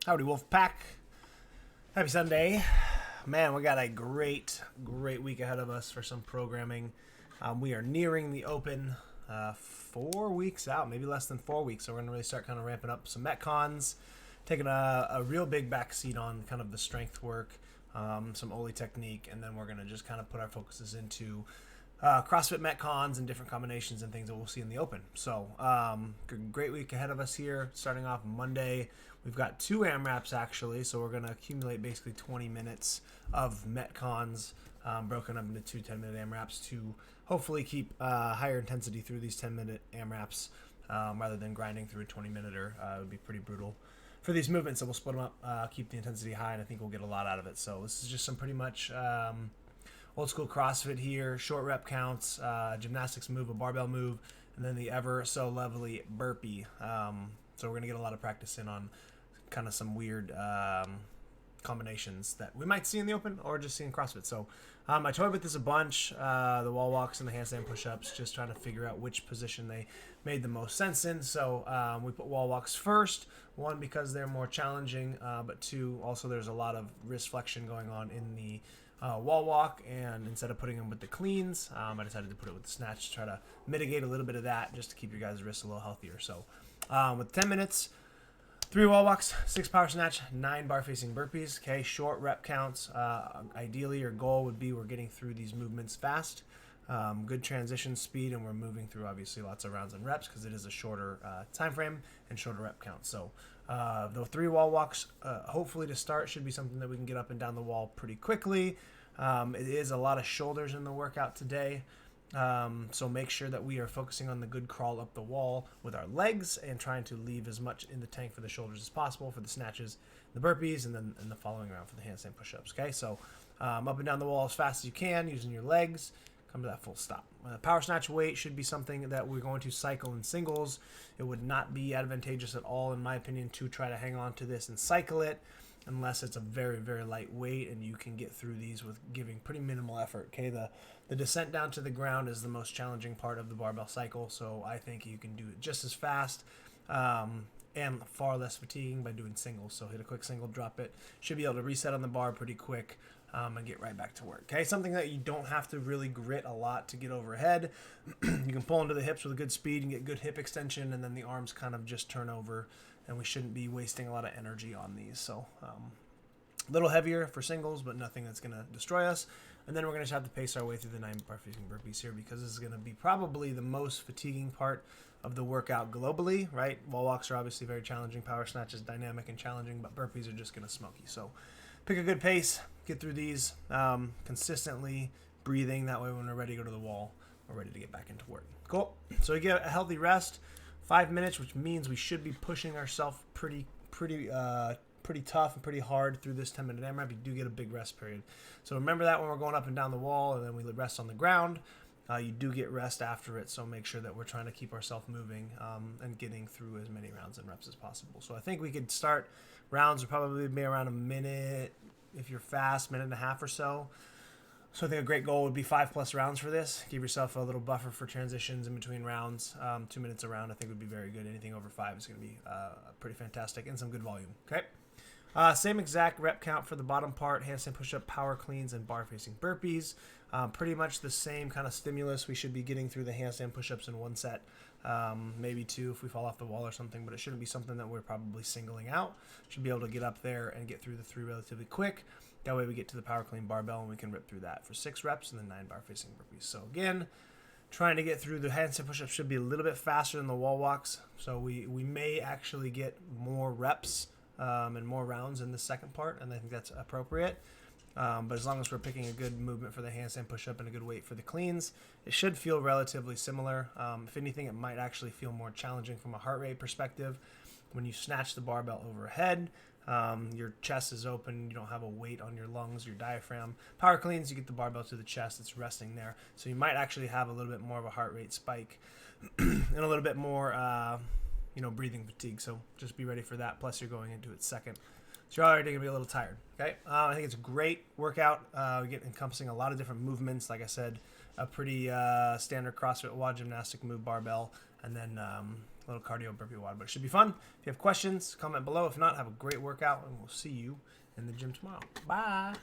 Howdy, Wolf Pack. Happy Sunday. Man, we got a great week ahead of us for some programming. We are nearing the Open 4 weeks out, maybe less than 4 weeks. So we're going to really start kind of ramping up some Metcons, taking a real big backseat on kind of the strength work, some Oli technique, and then we're going to just kind of put our focuses into CrossFit Metcons and different combinations and things that we'll see in the Open. So great week ahead of us here. Starting off Monday, we've got 2 AMRAPs actually, so we're going to accumulate basically 20 minutes of Metcons broken up into 2 10-minute AMRAPs to hopefully keep higher intensity through these 10-minute AMRAPs rather than grinding through a 20-minute-er. It would be pretty brutal for these movements, so we'll split them up, keep the intensity high, and I think we'll get a lot out of it. So this is just some pretty much old school CrossFit here, short rep counts, gymnastics move, a barbell move, and then the ever so lovely burpee. So we're going to get a lot of practice in on kind of some weird combinations that we might see in the Open or just see in CrossFit. So I toyed with this a bunch, the wall walks and the handstand push-ups, just trying to figure out which position they made the most sense in. So we put wall walks first, 1, because they're more challenging, but 2, also there's a lot of wrist flexion going on in the wall walk, and instead of putting them with the cleans, I decided to put it with the snatch to try to mitigate a little bit of that, just to keep your guys' wrists a little healthier. So with 10 minutes, 3 wall walks, 6 power snatch, 9 bar facing burpees. Okay, short rep counts. Ideally, your goal would be we're getting through these movements fast, good transition speed, and we're moving through obviously lots of rounds and reps because it is a shorter time frame and shorter rep count. So the 3 wall walks, hopefully to start, should be something that we can get up and down the wall pretty quickly. It is a lot of shoulders in the workout today. So make sure that we are focusing on the good crawl up the wall with our legs and trying to leave as much in the tank for the shoulders as possible for the snatches, the burpees, and then in the following round for the handstand push-ups. Okay, so up and down the wall as fast as you can using your legs. Come to that full stop. Power snatch weight should be something that we're going to cycle in singles. It would not be advantageous at all, in my opinion, to try to hang on to this and cycle it unless it's a very, very light weight and you can get through these with giving pretty minimal effort. Okay, the descent down to the ground is the most challenging part of the barbell cycle, so I think you can do it just as fast and far less fatiguing by doing singles. So hit a quick single, drop it. Should be able to reset on the bar pretty quick and get right back to work. Okay, something that you don't have to really grit a lot to get overhead. You can pull into the hips with a good speed and get good hip extension, and then the arms kind of just turn over, and we shouldn't be wasting a lot of energy on these. So a little heavier for singles, but nothing that's going to destroy us. And then we're going to have to pace our way through the 9 bar facing burpees here because this is going to be probably the most fatiguing part of the workout globally, right? Wall walks are obviously very challenging. Power snatch is dynamic and challenging, but burpees are just going to smoke you. So pick a good pace, get through these consistently, breathing. That way when we're ready to go to the wall, we're ready to get back into work. Cool. So we get a healthy rest, 5 minutes, which means we should be pushing ourselves pretty tough and pretty hard through this 10-minute AMRAP. You do get a big rest period. So remember that when we're going up and down the wall and then we rest on the ground, you do get rest after it. So make sure that we're trying to keep ourselves moving and getting through as many rounds and reps as possible. So I think we could start rounds would probably be around a minute if you're fast, minute and a half or so. So I think a great goal would be 5+ rounds for this. Give yourself a little buffer for transitions in between rounds. 2 minutes a round I think would be very good. Anything over 5 is going to be pretty fantastic and some good volume. Okay. Same exact rep count for the bottom part, handstand push-up, power cleans, and bar-facing burpees. Pretty much the same kind of stimulus. We should be getting through the handstand push-ups in 1 set, maybe 2 if we fall off the wall or something, but it shouldn't be something that we're probably singling out. Should be able to get up there and get through the 3 relatively quick. That way we get to the power clean barbell and we can rip through that for 6 reps and then 9 bar-facing burpees. So again, trying to get through the handstand push-ups should be a little bit faster than the wall walks. So we may actually get more reps and more rounds in the second part, and I think that's appropriate. But as long as we're picking a good movement for the handstand push-up and a good weight for the cleans, it should feel relatively similar. If anything, it might actually feel more challenging from a heart rate perspective. When you snatch the barbell overhead, your chest is open, you don't have a weight on your lungs, your diaphragm. Power cleans, you get the barbell to the chest, it's resting there. So you might actually have a little bit more of a heart rate spike and a little bit more breathing fatigue. So just be ready for that. Plus you're going into it second. So you're already going to be a little tired. Okay. I think it's a great workout. We get encompassing a lot of different movements. Like I said, a pretty standard CrossFit WOD gymnastic move barbell. And then A little cardio burpee WOD, but it should be fun. If you have questions, comment below. If not, have a great workout, and we'll see you in the gym tomorrow. Bye.